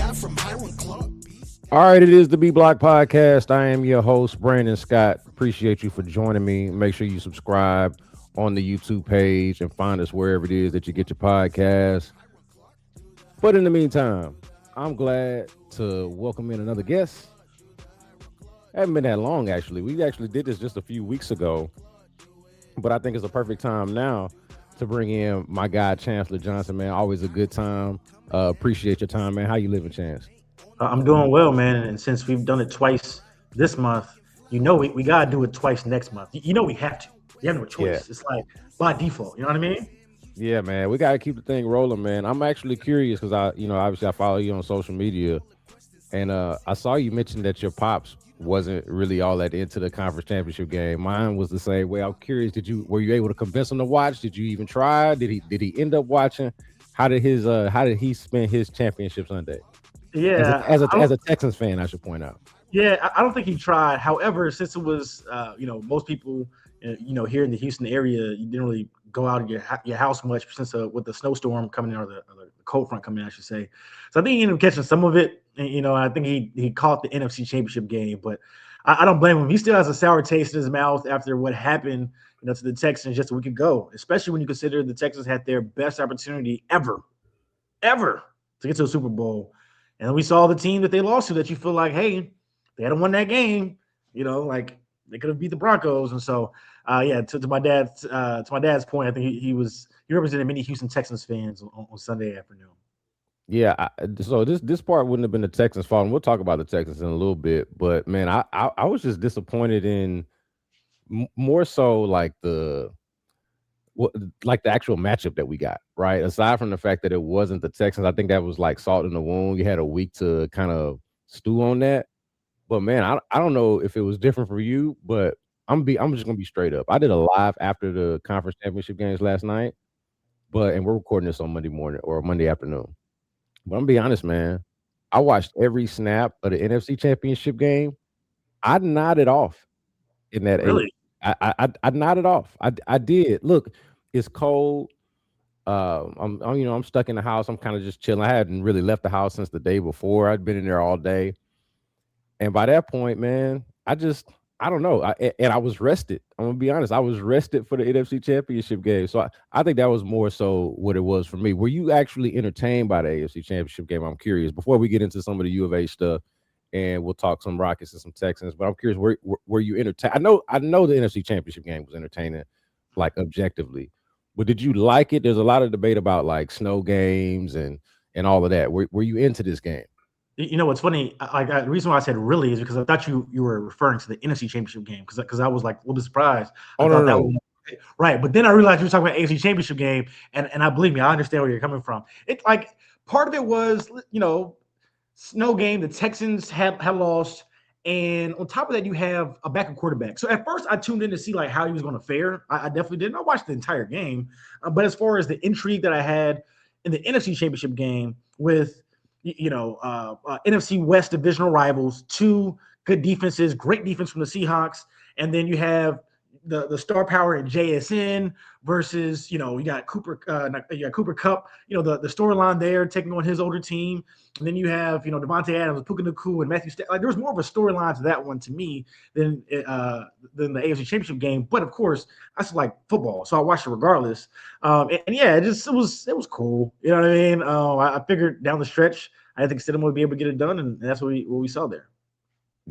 All right, it is the B Block Podcast. I am your host, Brandon Scott. Appreciate you for joining me. Make sure you subscribe on the YouTube page and find us wherever it is that you get your podcast. But in the meantime, I'm glad to welcome in another guest. Haven't been that long, actually. We actually did this just a few weeks ago, but I think it's a perfect time now to bring in my guy, Chancellor Johnson, man. Always a good time. Appreciate your time, man. How you living, Chance? I'm doing well, man. And since we've done it twice this month, we gotta do it twice next month. We have to. We have no Yeah. choice. It's like by default. You know what I mean? Yeah, man. We gotta keep the thing rolling, man. I'm actually curious because obviously I follow you on social media, and I saw you mention that your pops wasn't really all that into the conference championship game. Mine was the same way. I'm curious, were you able to convince him to watch? Did you even try? Did he end up watching? How did he spend his championship Sunday? As a Yeah. as a as a Texans fan, I should point out. Yeah, I don't think he tried. However, since it was, most people, here in the Houston area, you didn't really go out of your house much since with the snowstorm coming in or the cold front coming in, I should say. So I think he ended up catching some of it. And, I think he caught the NFC Championship game, but I don't blame him. He still has a sour taste in his mouth after what happened, to the Texans just a week ago. Especially when you consider the Texans had their best opportunity ever to get to the Super Bowl, and we saw the team that they lost to. That you feel like, hey, they hadn't won that game, like they could have beat the Broncos. And so, yeah, to my dad's point, I think he represented many Houston Texans fans on Sunday afternoon. Yeah, so this part wouldn't have been the Texans' fault, and we'll talk about the Texans in a little bit. But man, I was just disappointed in more so like the actual matchup that we got, right? Aside from the fact that it wasn't the Texans, I think that was like salt in the wound. You had a week to kind of stew on that. But man, I don't know if it was different for you, but I'm just gonna be straight up. I did a live after the conference championship games last night, and we're recording this on Monday morning or Monday afternoon. But I'm gonna be honest, man. I watched every snap of the NFC championship game. I nodded off in that eight. Really? I nodded off. I did. Look, it's cold. I'm stuck in the house. I'm kind of just chilling. I hadn't really left the house since the day before. I'd been in there all day. And by that point, man, I don't know. And I was rested. I'm gonna be honest. I was rested for the NFC Championship game. So I think that was more so what it was for me. Were you actually entertained by the AFC Championship game? I'm curious. Before we get into some of the U of A stuff, and we'll talk some Rockets and some Texans. But I'm curious, were you entertained? I know the NFC Championship game was entertaining, like objectively. But did you like it? There's a lot of debate about like snow games and all of that. Were you into this game? What's funny? The reason why I said really is because I thought you were referring to the NFC Championship game because I was like a little bit surprised. I Oh no, thought that no, was right, but then I realized you were talking about AFC Championship game, and I believe me, I understand where you're coming from. It like part of it was snow game. The Texans had lost, and on top of that, you have a backup quarterback. So at first, I tuned in to see like how he was going to fare. I definitely didn't. I watched the entire game, but as far as the intrigue that I had in the NFC Championship game with NFC West divisional rivals, two good defenses, great defense from the Seahawks, and then you have the star power in JSN versus you got Cooper Cup, the storyline there taking on his older team, and then you have Devontae Adams, Puka Nacua, and Matthew Like there was more of a storyline to that one to me than the AFC Championship game, but of course I still like football, so I watched it regardless. And yeah, it was cool. You know what I mean? I figured down the stretch, I think Stidham would be able to get it done, and that's what we saw there.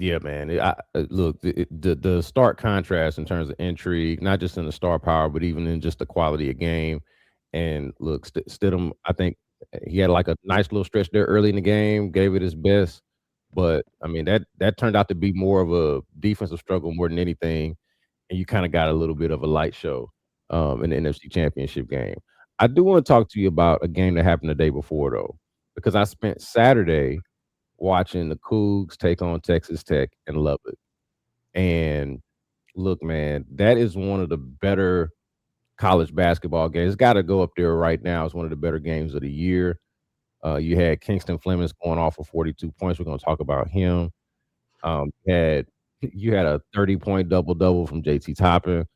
Yeah, man. Look, the stark contrast in terms of intrigue, not just in the star power, but even in just the quality of game. And look, Stidham, I think he had like a nice little stretch there early in the game, gave it his best. But I mean, that turned out to be more of a defensive struggle more than anything. And you kind of got a little bit of a light show in the NFC Championship game. I do want to talk to you about a game that happened the day before, though, because I spent Saturday watching the Cougs take on Texas Tech and love it. And look, man, that is one of the better college basketball games. It's got to go up there right now. It's one of the better games of the year. You had Kingston Flemings going off for 42 points. We're going to talk about him. You had a 30-point double-double from JT Toppin.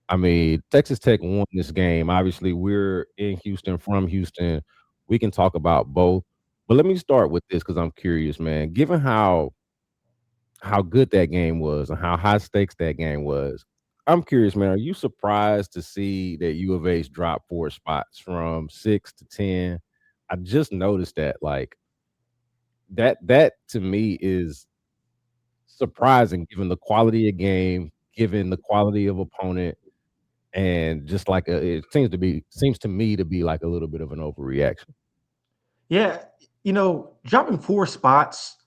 I mean, Texas Tech won this game. Obviously, we're in Houston, from Houston. We can talk about both. But let me start with this because I'm curious, man. Given how good that game was and how high stakes that game was, I'm curious, man. Are you surprised to see that U of H dropped 4 spots from 6 to 10? I just noticed that, like that to me is surprising, given the quality of game, given the quality of opponent, and just like it seems to me to be like a little bit of an overreaction. Yeah, dropping 4 spots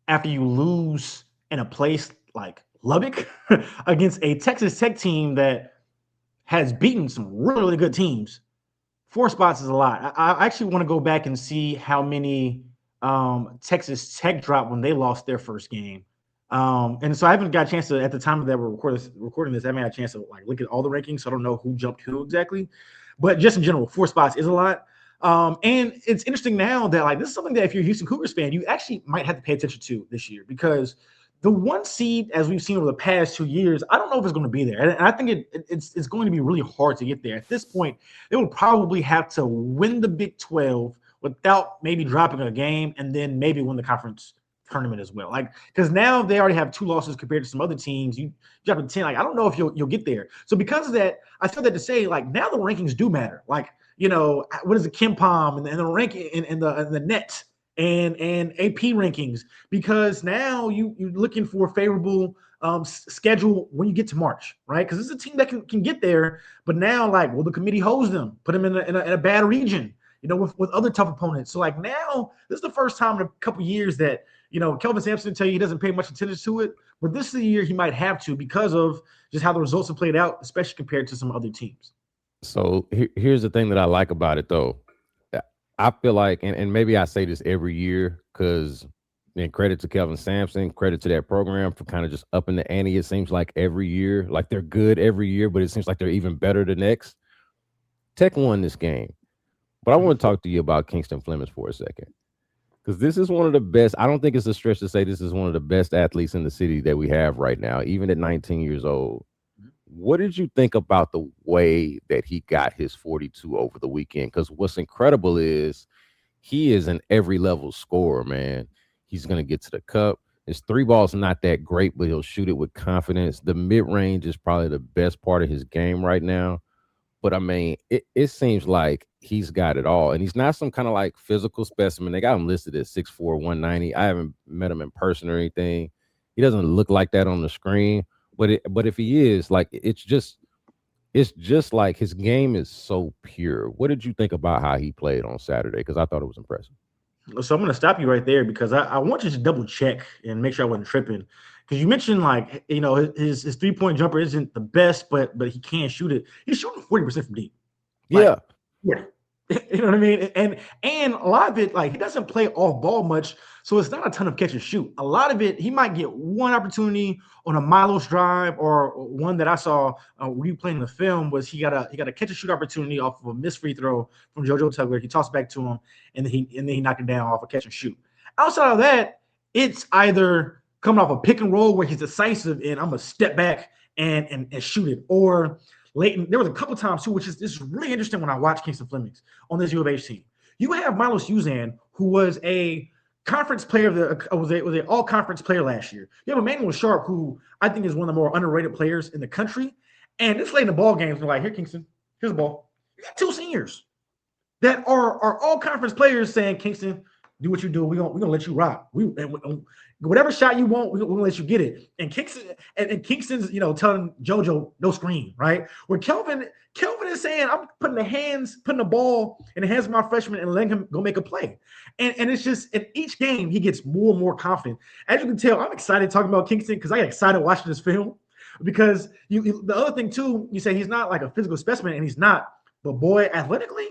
after you lose in a place like Lubbock against a Texas Tech team that has beaten some really, really good teams. 4 spots is a lot. I actually want to go back and see how many Texas Tech dropped when they lost their first game. And so I haven't got a chance to, at the time that we're recording this, I haven't had a chance to like look at all the rankings. So I don't know who jumped who exactly. But just in general, 4 spots is a lot. And it's interesting now that like this is something that if you're a Houston Cougars fan, you actually might have to pay attention to this year because the 1 seed, as we've seen over the past 2 years, I don't know if it's going to be there, and I think it's going to be really hard to get there. At this point, they will probably have to win the Big 12 without maybe dropping a game, and then maybe win the conference tournament as well. Like because now they already have 2 losses compared to some other teams. You drop to 10, like I don't know if you'll get there. So because of that, I feel that to say like now the rankings do matter. Like what is the Kim Pom and the ranking and the net and AP rankings because now you're looking for a favorable schedule when you get to March, right? Because it's a team that can get there, but now like will the committee hose them, put them in a bad region, with other tough opponents. So like now this is the first time in a couple years that Kelvin Sampson tell you he doesn't pay much attention to it, but this is the year he might have to because of just how the results have played out, especially compared to some other teams. So here's the thing that I like about it, though. I feel like, and maybe I say this every year, because and credit to Kelvin Sampson, credit to that program for kind of just upping the ante. It seems like every year, like they're good every year, but it seems like they're even better the next. Tech won this game, but I want to talk to you about Kingston Flemings for a second, because this is one of the best. I don't think it's a stretch to say this is one of the best athletes in the city that we have right now, even at 19 years old. What did you think about the way that he got his 42 over the weekend? Because what's incredible is he is an every level scorer, man. He's going to get to the cup. His three ball's not that great, but he'll shoot it with confidence. The mid range is probably the best part of his game right now. But I mean, it seems like he's got it all. And he's not some kind of like physical specimen. They got him listed at 6'4", 190. I haven't met him in person or anything. He doesn't look like that on the screen. But if he is, like, it's just like his game is so pure. What did you think about how he played on Saturday? Because I thought it was impressive. So I'm going to stop you right there because I want you to double check and make sure I wasn't tripping. Because you mentioned like his 3-point jumper isn't the best, but he can shoot it. He's shooting 40% from deep. Like Yeah. yeah, you know what I mean. And a lot of it like he doesn't play off ball much, so it's not a ton of catch and shoot. A lot of it he might get one opportunity on a Milos drive or one that I saw replaying the film was he got a catch and shoot opportunity off of a missed free throw from JoJo Tugler. He tossed back to him and then he knocked it down off a catch and shoot. Outside of that, it's either coming off a pick and roll where he's decisive and I'm gonna step back and shoot it, or Leighton. There was a couple times too, which is this is really interesting when I watch Kingston Flemings on this U of H team. You have Milos Uzan, who was a conference player of the was an all conference player last year. You have Emmanuel Sharp, who I think is one of the more underrated players in the country. And this late in the ball games, we're like, here, Kingston, here's the ball. You got 2 seniors that are all conference players saying, Kingston, do what you do. We're gonna let you rock. Whatever shot you want, we're gonna let you get it. And Kingston's telling JoJo no screen, right? Where Kelvin is saying, I'm putting the ball in the hands of my freshman and letting him go make a play. And it's just in each game he gets more and more confident. As you can tell, I'm excited talking about Kingston because I get excited watching this film. Because the other thing too, you say he's not like a physical specimen, and he's not, but boy, athletically,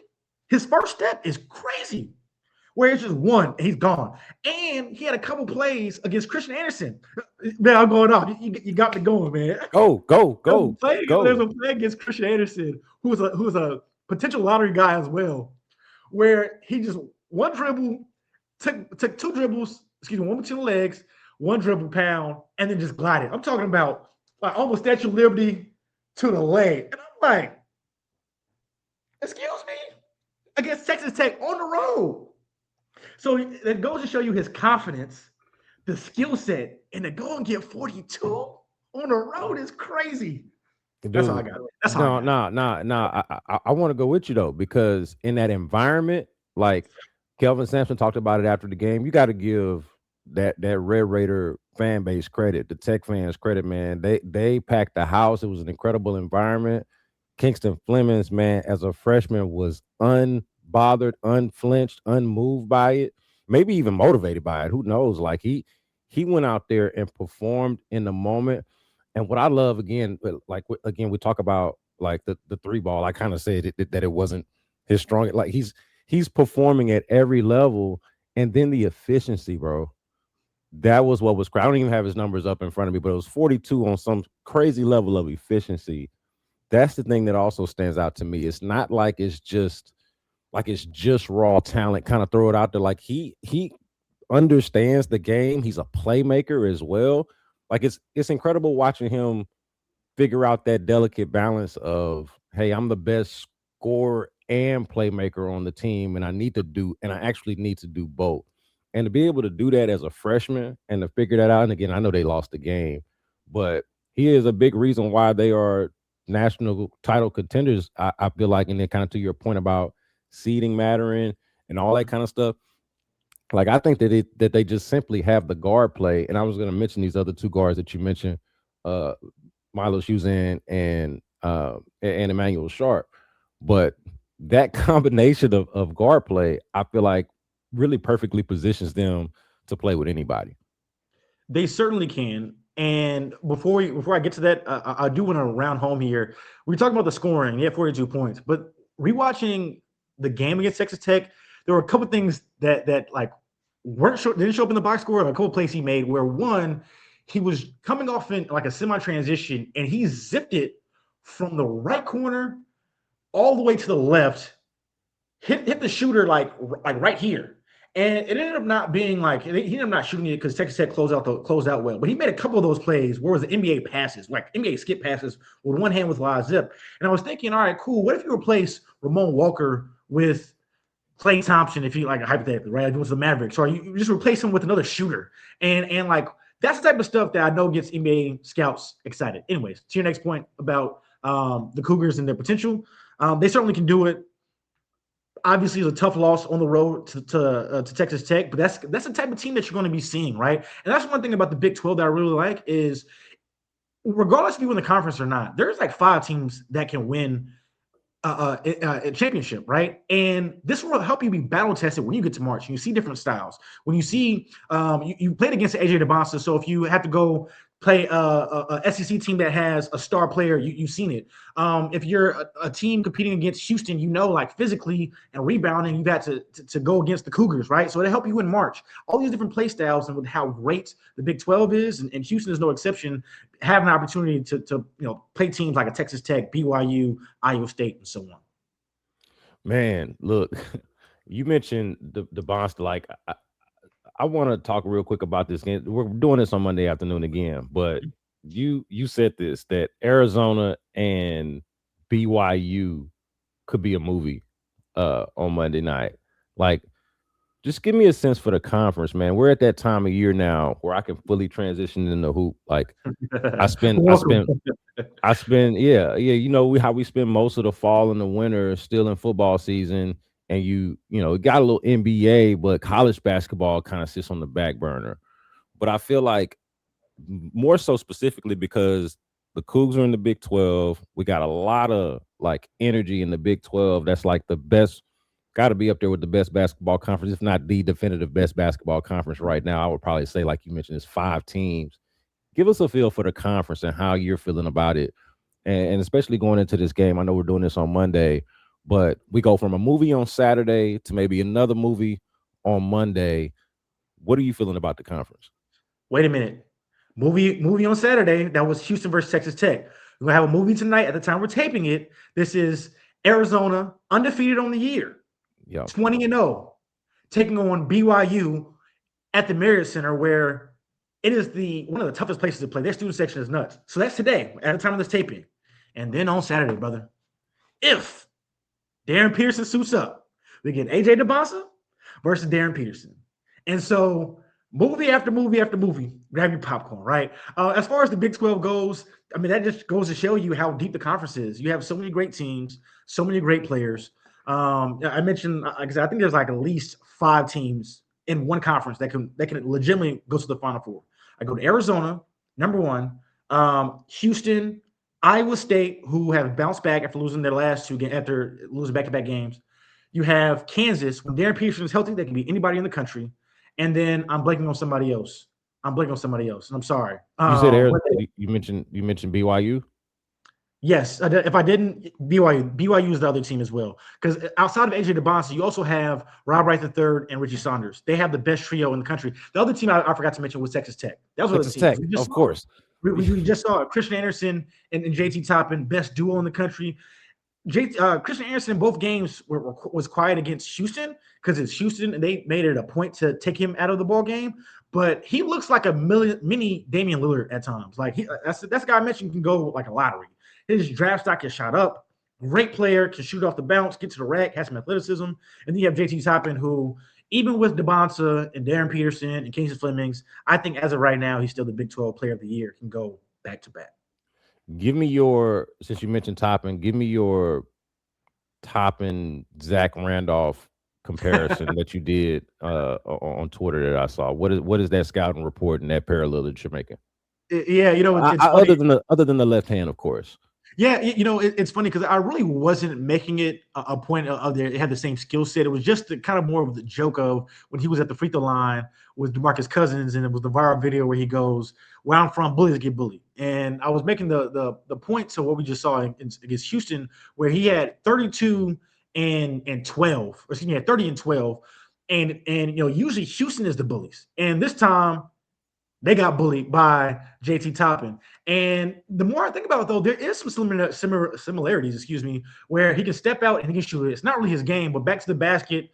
his first step is crazy. Where it's just one, and he's gone. And he had a couple plays against Christian Anderson. Man, I'm going off. You got me going, man. Go, go, There's go. a play against Christian Anderson, who's a potential lottery guy as well, where he just one dribble, took 2 dribbles, one between the legs, one dribble pound, and then just glided. I'm talking about like almost Statue of Liberty to the leg. And I'm like, excuse me? Against Texas Tech on the road. So it goes to show you his confidence, the skill set, and to go and get 42 on the road is crazy. That's all I Dude, got. That's all I no, got. no, no, no. I want to go with you though, because in that environment, like Kelvin Sampson talked about it after the game, you got to give that Red Raider fan base credit, the Tech fans credit, man. They packed the house. It was an incredible environment. Kingston Flemings, man, as a freshman, was unbothered, unflinched, unmoved by it, maybe even motivated by it. Who knows? Like he went out there and performed in the moment. And what I love again, like again, we talk about like the three ball. I kind of said that it wasn't his strong. Like he's performing at every level, and then the efficiency, bro. That was what was. I don't even have his numbers up in front of me, but it was 42 on some crazy level of efficiency. That's the thing that also stands out to me. It's not like it's just raw talent. Kind of throw it out there. Like he understands the game. He's a playmaker as well. Like it's incredible watching him figure out that delicate balance of, hey, I'm the best scorer and playmaker on the team, and I actually need to do both. And to be able to do that as a freshman and to figure that out, and again, I know they lost the game, but he is a big reason why they are national title contenders. I feel like, and then kind of to your point about seeding mattering and all that kind of stuff. Like I think that they just simply have the guard play, and I was going to mention these other two guards that you mentioned, uh, Milo Shuzan and Emmanuel Sharp. But that combination of guard play, I feel like really perfectly positions them to play with anybody. They certainly can. And before I get to that, I do want to round home here. We talking about the scoring. He had 42 points, but rewatching the game against Texas Tech, there were a couple things that like didn't show up in the box score. And a couple plays he made where one, he was coming off in like a semi transition and he zipped it from the right corner all the way to the left, hit the shooter like right here. And it ended up not being like he ended up not shooting it because Texas Tech closed out well. But he made a couple of those plays where it was the NBA passes, like NBA skip passes with one hand with live zip. And I was thinking, all right, cool. What if you replace Ramon Walker with Klay Thompson, if you like hypothetically, right? Like it was the Mavericks, or you just replace him with another shooter. And like that's the type of stuff that I know gets NBA scouts excited. Anyways, to your next point about the Cougars and their potential, they certainly can do it. Obviously, it's a tough loss on the road to Texas Tech, but that's the type of team that you're going to be seeing, right? And that's one thing about the Big 12 that I really like is, regardless if you win the conference or not, there's like 5 teams that can win a championship, right? And this will help you be battle tested when you get to March and you see different styles. When you see you played against AJ DeBonsa, so if you have to go play a SEC team that has a star player, you've seen it. If you're a team competing against Houston, you know, like physically and rebounding, you've had to go against the Cougars, right? So it'll help you in March. All these different play styles and with how great the Big 12 is, and Houston is no exception, have an opportunity to play teams like a Texas Tech, BYU, Iowa State, and so on. Man, look, you mentioned the Bonster. Like I want to talk real quick about this game. We're doing this on Monday afternoon again, but you said this, that Arizona and BYU could be a movie on Monday night. Like, just give me a sense for the conference, man. We're at that time of year now where I can fully transition in the hoop. Like, I spend I Welcome. spend I spend yeah, you know, how we spend most of the fall and the winter still in football season, and it got a little NBA, but college basketball kind of sits on the back burner. But I feel like more so specifically because the Cougs are in the Big 12. We got a lot of like energy in the Big 12. That's like the best, got to be up there with the best basketball conference, if not the definitive best basketball conference right now. I would probably say, like you mentioned, it's 5 teams. Give us a feel for the conference and how you're feeling about it. And especially going into this game, I know we're doing this on Monday, but we go from a movie on Saturday to maybe another movie on Monday. What are you feeling about the conference? Wait a minute. Movie on Saturday. That was Houston versus Texas Tech. We're gonna have a movie tonight. At the time we're taping it, this is Arizona, undefeated on the year, Yeah. 20-0, taking on BYU at the Marriott Center, where it is one of the toughest places to play. Their student section is nuts. So that's today, at the time of this taping. And then on Saturday, brother, if Darren Pearson suits up, we get AJ DeBonsa, versus Darren Peterson. And so movie after movie after movie, grab your popcorn, right? As far as the Big 12 goes, I mean, that just goes to show you how deep the conference is. You have so many great teams, so many great players. I mentioned, because I think there's like at least 5 teams in one conference that can legitimately go to the Final Four. I go to Arizona, number one, Houston, Iowa State, who have bounced back after losing their last after losing back-to-back games. You have Kansas. When Darren Peterson is healthy, they can beat anybody in the country. And then I'm blanking on somebody else. And I'm sorry. You said But you mentioned BYU. yes, if I didn't, BYU is the other team as well. Because outside of AJ DeBonson, you also have Rob Wright III and Richie Saunders. They have the best trio in the country. The other team I forgot to mention was Texas Tech. That was the other Texas team. Tech, of course. We just saw Christian Anderson and JT Toppin, best duo in the country. Christian Anderson in both games was quiet against Houston because it's Houston and they made it a point to take him out of the ball game. But he looks like a mini Damian Lillard at times. Like that's the guy I mentioned can go like a lottery. His draft stock is shot up. Great player, can shoot off the bounce, get to the rack, has some athleticism. And then you have JT Toppin, who even with DeBonsa and Darren Peterson and Kingston Flemings, I think as of right now he's still the Big 12 Player of the Year. Can go back to back. Since you mentioned Toppin, give me your Toppin Zach Randolph comparison that you did on Twitter that I saw. What is that scouting report and that parallel that you're making? Yeah, it's funny. Other than the left hand, of course. Yeah, it's funny because I really wasn't making it a point of there. It had the same skill set. It was just kind of more of the joke of when he was at the free throw line with DeMarcus Cousins, and it was the viral video where he goes, "Where I'm from, bullies get bullied." And I was making the point to what we just saw against Houston, where he had 32 and 12, or excuse me, had 30 and 12, and usually Houston is the bullies, and this time they got bullied by JT Toppin. And the more I think about it, though, there is some similarities, where he can step out and he can shoot it. It's not really his game, but back to the basket,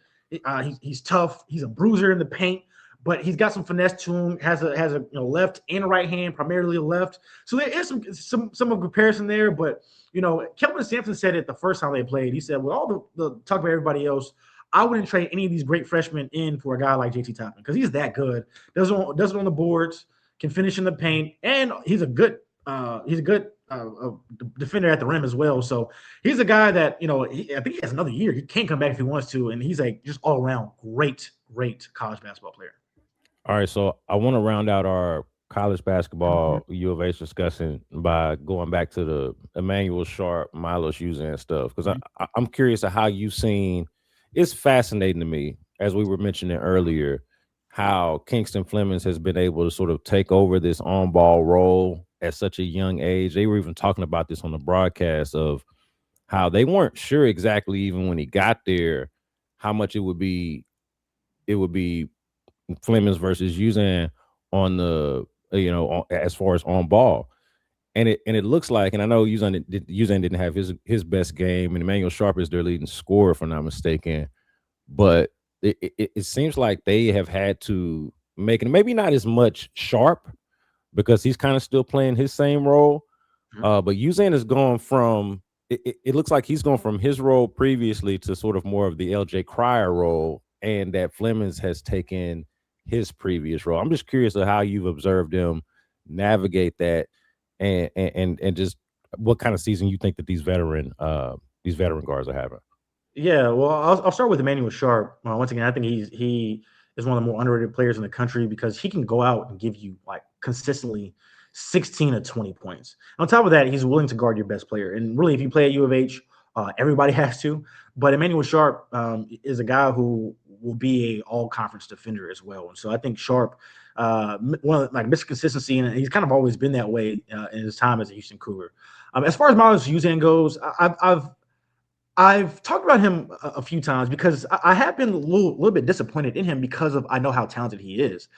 he's tough. He's a bruiser in the paint, but he's got some finesse to him. Has a left and a right hand, primarily left. So there is some of comparison there. But Kelvin Sampson said it the first time they played. He said, with all the talk about everybody else, I wouldn't trade any of these great freshmen in for a guy like JT Toppin because he's that good. Does it on the boards, can finish in the paint, and he's a good defender at the rim as well. So he's a guy that I think he has another year. He can come back if he wants to, and he's a just all around great college basketball player. All right, so I want to round out our college basketball U of H discussion by going back to the Emmanuel Sharp, Milos Uzan stuff because I'm curious of how you've seen. It's fascinating to me, as we were mentioning earlier, how Kingston Flemings has been able to sort of take over this on-ball role at such a young age. They were even talking about this on the broadcast of how they weren't sure exactly even when he got there how much it would be Flemings versus Uzan on the as far as on ball. And it looks like, and I know Uzan didn't have his best game, and Emmanuel Sharp is their leading scorer, if I'm not mistaken. But it seems like they have had to make it, maybe not as much Sharp, because he's kind of still playing his same role. But Uzan is going from, it looks like he's going from his role previously to sort of more of the LJ Cryer role, and that Flemings has taken his previous role. I'm just curious of how you've observed them navigate that. And just what kind of season you think that these veteran guards are having? Yeah, well, I'll start with Emmanuel Sharp. Once again, I think he is one of the more underrated players in the country because he can go out and give you like consistently 16 to 20 points. On top of that, he's willing to guard your best player. And really, if you play at U of H, everybody has to. But Emmanuel Sharp is a guy who will be a all-conference defender as well. And so I think Sharp, one of like missed consistency, and he's kind of always been that way in his time as a Houston Cougar. As far as Milos Uzan goes, I've talked about him a few times because I have been a little bit disappointed in him because of I know how talented he is.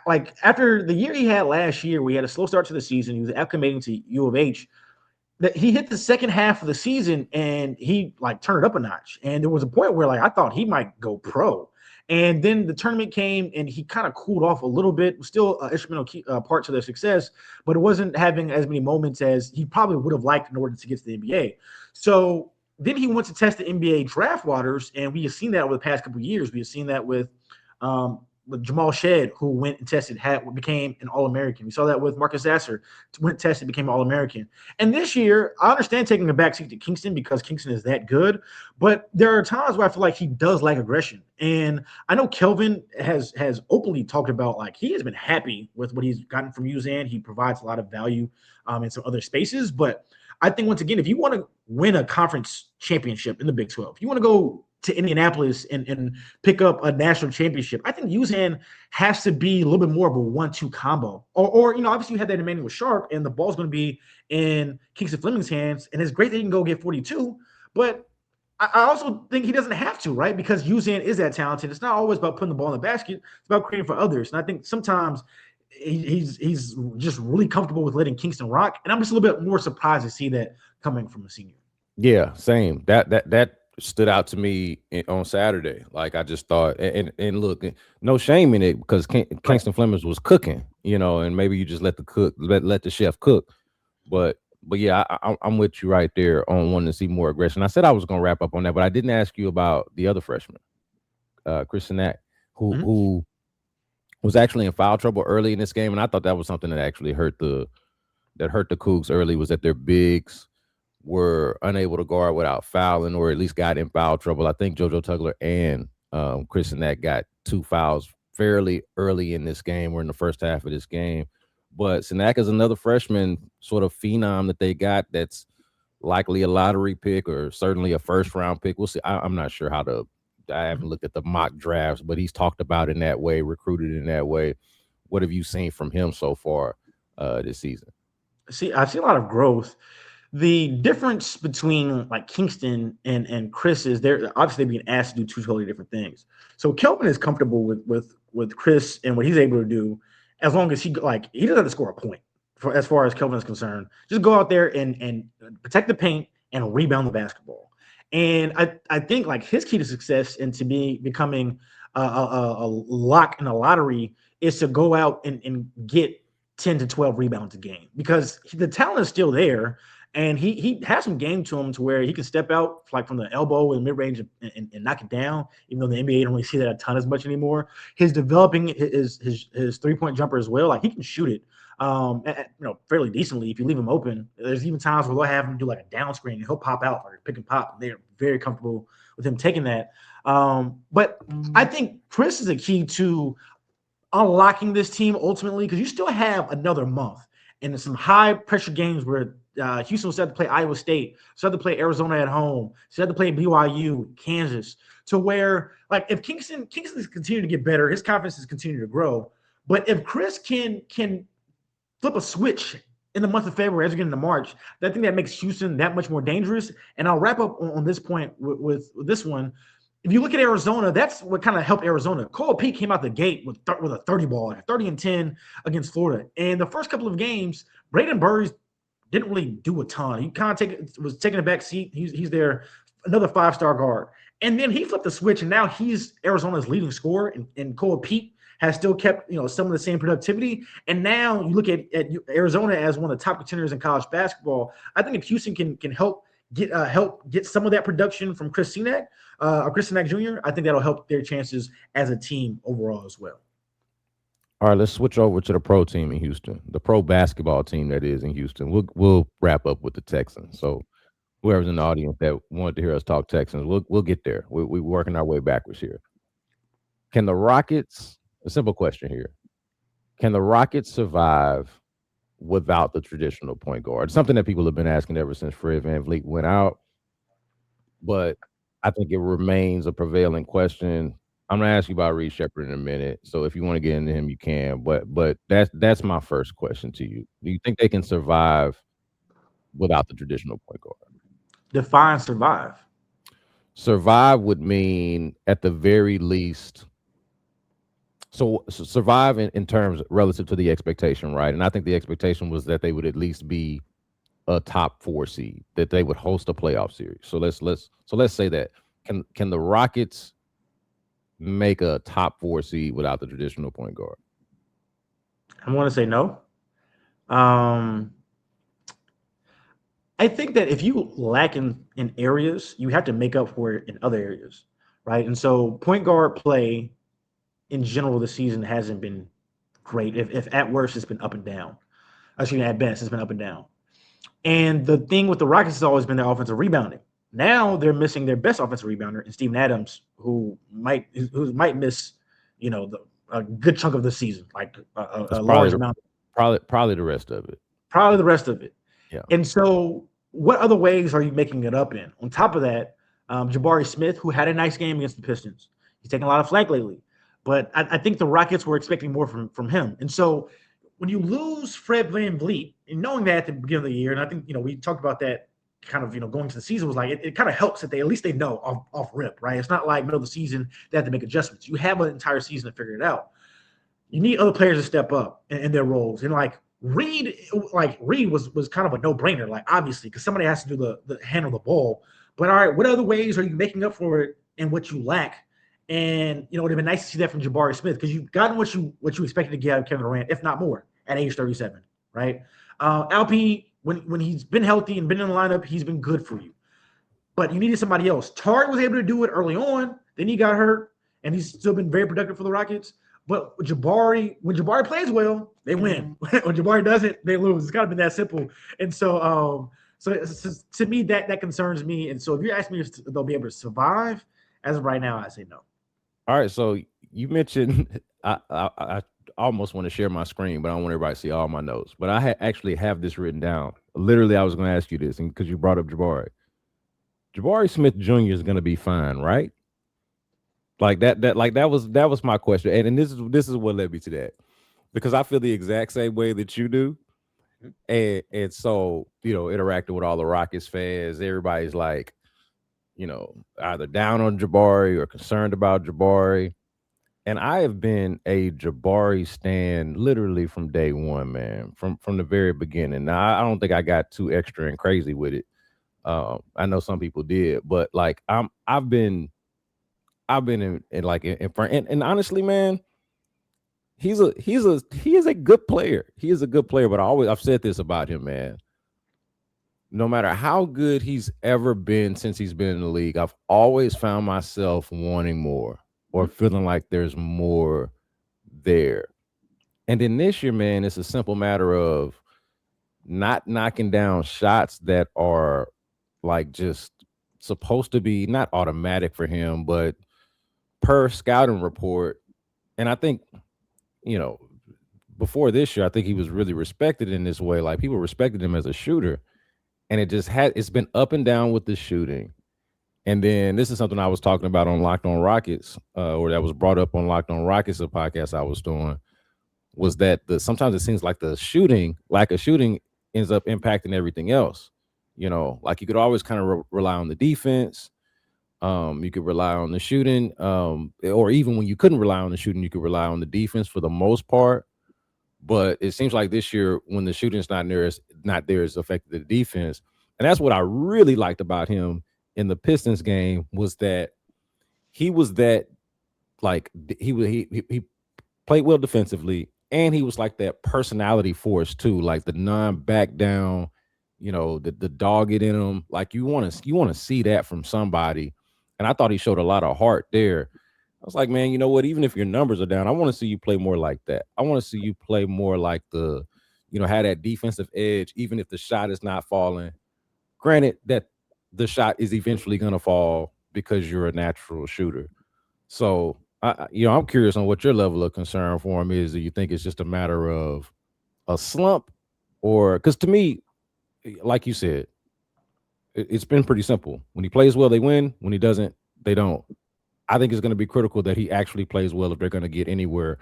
Like after the year he had last year, we had a slow start to the season. He was acclimating to U of H. That he hit the second half of the season and he like turned it up a notch. And there was a point where like I thought he might go pro. And then the tournament came and he kind of cooled off a little bit. Still an instrumental part to their success, but it wasn't having as many moments as he probably would have liked in order to get to the NBA. So then he went to test the NBA draft waters, and we have seen that over the past couple of years. We have seen that with Jamal Shed, who went and tested, became an All American. We saw that with Marcus Zasser, went tested, became All American. And this year, I understand taking a backseat to Kingston because Kingston is that good, but there are times where I feel like he does lack aggression. And I know Kelvin has openly talked about like he has been happy with what he's gotten from Uzan. He provides a lot of value in some other spaces, but I think once again, if you want to win a conference championship in the Big 12, if you want to go to Indianapolis and pick up a national championship, I think Uzan has to be a little bit more of a 1-2 combo. Or obviously you had that Emmanuel Sharp, and the ball's going to be in Kingston Fleming's hands, and it's great that he can go get 42, but I also think he doesn't have to, right? Because Uzan is that talented. It's not always about putting the ball in the basket. It's about creating for others. And I think sometimes he's just really comfortable with letting Kingston rock. And I'm just a little bit more surprised to see that coming from a senior. Yeah, same. That stood out to me on Saturday. Like I just thought, and look, no shame in it because Kingston Flemings was cooking, and maybe you just let the chef cook. But yeah, I'm with you right there on wanting to see more aggression. I said I was going to wrap up on that, but I didn't ask you about the other freshman, Chris Sinak, who was actually in foul trouble early in this game, and I thought that was something that actually hurt the Cougs early, was that their bigs were unable to guard without fouling, or at least got in foul trouble. I think JoJo Tugler and Chris Sinak got 2 fouls fairly early in this game, or in the first half of this game. But Sinak is another freshman sort of phenom that they got that's likely a lottery pick or certainly a first-round pick. We'll see. I'm not sure I haven't looked at the mock drafts, but he's talked about in that way, recruited in that way. What have you seen from him so far this season? See, I've seen a lot of growth. The difference between like Kingston and Chris is they're obviously being asked to do 2 totally different things. So Kelvin is comfortable with Chris and what he's able to do, as long as he doesn't have to score a point as far as Kelvin is concerned. Just go out there and protect the paint and rebound the basketball. And I think like his key to success and to becoming a lock in a lottery is to go out and get 10 to 12 rebounds a game, because the talent is still there. And he has some game to him to where he can step out like from the elbow in mid-range and knock it down, even though the NBA don't really see that a ton as much anymore. His developing his 3-point jumper as well. Like he can shoot it fairly decently if you leave him open. There's even times where they'll have him do like a down screen and he'll pop out or pick and pop. They're very comfortable with him taking that. But I think Chris is a key to unlocking this team ultimately, because you still have another month and some high pressure games where Houston was had to play Iowa State, so had to play Arizona at home, so had to play BYU, Kansas, to where like if Kingston is continuing to get better, his confidence is continuing to grow. But if Chris can flip a switch in the month of February as we get into March, I think that makes Houston that much more dangerous. And I'll wrap up on this point with this one. If you look at Arizona, that's what kind of helped Arizona. Cole Peak came out the gate with a 30 ball, 30 and 10 against Florida. And the first couple of games, Braden Burns didn't really do a ton. He kind of was taking a back seat. He's there, another 5-star guard. And then he flipped the switch, and now he's Arizona's leading scorer. And Cole Peak has still kept some of the same productivity. And now you look at Arizona as one of the top contenders in college basketball. I think if Houston can help get some of that production from Chris Sinak or Chris Sinak Jr., I think that'll help their chances as a team overall as well. All right, let's switch over to the pro team in Houston, the pro basketball team that is in Houston. We'll wrap up with the Texans. So whoever's in the audience that wanted to hear us talk Texans, we'll get there. We're working our way backwards here. Can the Rockets? A simple question here: can the Rockets survive without the traditional point guard? Something that people have been asking ever since Fred VanVleet went out, but I think it remains a prevailing question. I'm gonna ask you about Reed Sheppard in a minute. So if you want to get into him, you can. But that's my first question to you. Do you think they can survive without the traditional point guard? Define survive. Survive would mean at the very least. So survive in terms relative to the expectation, right? And I think the expectation was that they would at least be a top 4 seed, that they would host a playoff series. So let's say that can the Rockets make a top 4 seed without the traditional point guard? I want to say no. I think that if you lack in areas, you have to make up for it in other areas, right? And so point guard play in general this season hasn't been great. If at worst it's been up and down. Actually, at best it's been up and down. And the thing with the Rockets has always been their offensive rebounding. Now they're missing their best offensive rebounder in Steven Adams, who might miss, a good chunk of the season, like That's a large amount, probably the rest of it. probably the rest of it. Yeah. And so, what other ways are you making it up in? On top of that, Jabari Smith, who had a nice game against the Pistons, he's taking a lot of flack lately, but I think the Rockets were expecting more from him. And so, when you lose Fred VanVleet, and knowing that at the beginning of the year, and I think we talked about that kind of going to the season was like it kind of helps that they at least they know off rip, right? It's not like middle of the season they have to make adjustments. You have an entire season to figure it out. You need other players to step up in their roles, and Reed was kind of a no brainer, like obviously because somebody has to do the handle the ball. But all right, what other ways are you making up for it and what you lack? And it would have been nice to see that from Jabari Smith because you've gotten what you expected to get out of Kevin Durant, if not more, at age 37, right? Alp, when he's been healthy and been in the lineup, he's been good for you. But you needed somebody else. Tari was able to do it early on, then he got hurt, and he's still been very productive for the Rockets. But when Jabari plays well, they win. When Jabari doesn't, they lose. It's kind of been that simple. And so, to me, that concerns me. And so, if you ask me if they'll be able to survive, as of right now, I say no. All right. So you mentioned I almost want to share my screen, but I don't want everybody to see all my notes. But I actually have this written down. Literally, I was going to ask you this, and because you brought up Jabari. Jabari Smith Jr. is going to be fine, right? Like that was my question, and this is what led me to that, because I feel the exact same way that you do, and so interacting with all the Rockets fans, everybody's like, either down on Jabari or concerned about Jabari, and I have been a Jabari stan literally from day one, man, from the very beginning. Now I don't think I got too extra and crazy with it. I know some people did, but like I've been in like in front, and honestly, man, he is a good player. He is a good player, but I've said this about him, man. No matter how good he's ever been since he's been in the league, I've always found myself wanting more or feeling like there's more there. And then this year, man, it's a simple matter of not knocking down shots that are like just supposed to be not automatic for him, but per scouting report. And I think, before this year, I think he was really respected in this way. Like people respected him as a shooter. And it's been up and down with the shooting. And then this is something I was talking about on Locked On Rockets, or that was brought up on Locked On Rockets, a podcast I was doing, was that sometimes it seems like lack of shooting ends up impacting everything else. Like you could always kind of rely on the defense. You could rely on the shooting, or even when you couldn't rely on the shooting, you could rely on the defense for the most part. But it seems like this year, when the shooting's not there, it's affected the defense. And that's what I really liked about him in the Pistons game, was that he was that, like, he played well defensively, and he was like that personality force too, like the non-back down, the dog it in him. Like you want to see that from somebody. And I thought he showed a lot of heart there. I was like, man, you know what? Even if your numbers are down, I want to see you play more like that. I want to see you play more like have that defensive edge, even if the shot is not falling. Granted that the shot is eventually going to fall because you're a natural shooter. So, I'm curious on what your level of concern for him is. Do you think it's just a matter of a slump, or because to me, like you said, it's been pretty simple. When he plays well, they win. When he doesn't, they don't. I think it's going to be critical that he actually plays well if they're going to get anywhere,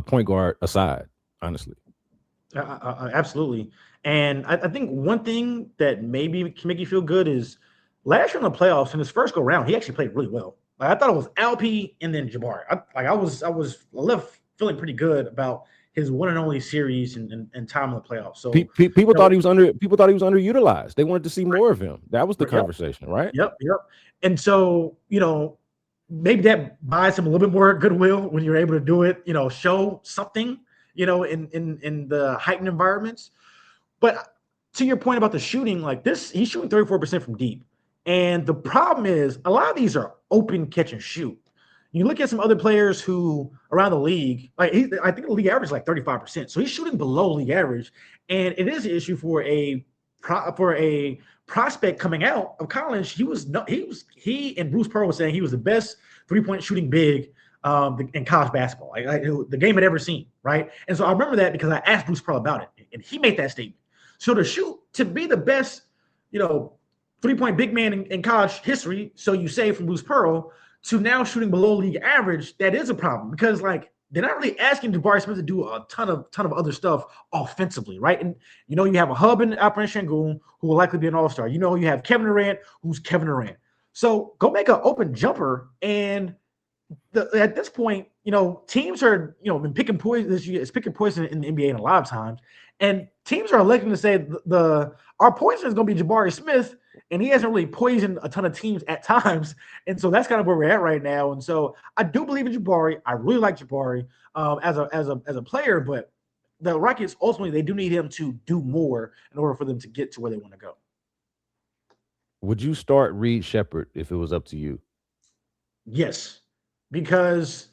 point guard aside, honestly. Absolutely. And I think one thing that maybe can make you feel good is last year in the playoffs, in his first go round, he actually played really well. Like, I thought it was Alp and then Jabari. I was left feeling pretty good about his one and only series and time in the playoffs. So people thought he was underutilized. They wanted to see more of him. That was the conversation, right? Yep. And so, maybe that buys him a little bit more goodwill when you're able to do it, show something, in the heightened environments. But to your point about the shooting, like this, he's shooting 34% from deep. And the problem is a lot of these are open catch and shoot. You look at some other players who around the league, I think the league average is like 35%. So he's shooting below league average. And it is an issue for a prospect coming out of college. He and Bruce Pearl was saying he was the best 3-point shooting big in college basketball, like the game had ever seen, right? And so I remember that because I asked Bruce Pearl about it, and he made that statement. So to be the best, 3-point big man in college history, so you say from Bruce Pearl, to now shooting below league average, that is a problem because like they're not really asking Jabari Smith to do a ton of other stuff offensively, right? And you have a hub in Alperen Sengun who will likely be an all-star. You have Kevin Durant, who's Kevin Durant. So go make an open jumper. And at this point, teams are been picking poison this year. It's picking poison in the NBA a lot of times, and teams are electing to say our poison is going to be Jabari Smith, and he hasn't really poisoned a ton of teams at times, and so that's kind of where we're at right now. And so I do believe in Jabari. I really like Jabari as a player, but the Rockets ultimately they do need him to do more in order for them to get to where they want to go. Would you start Reed Shepherd if it was up to you? Yes, because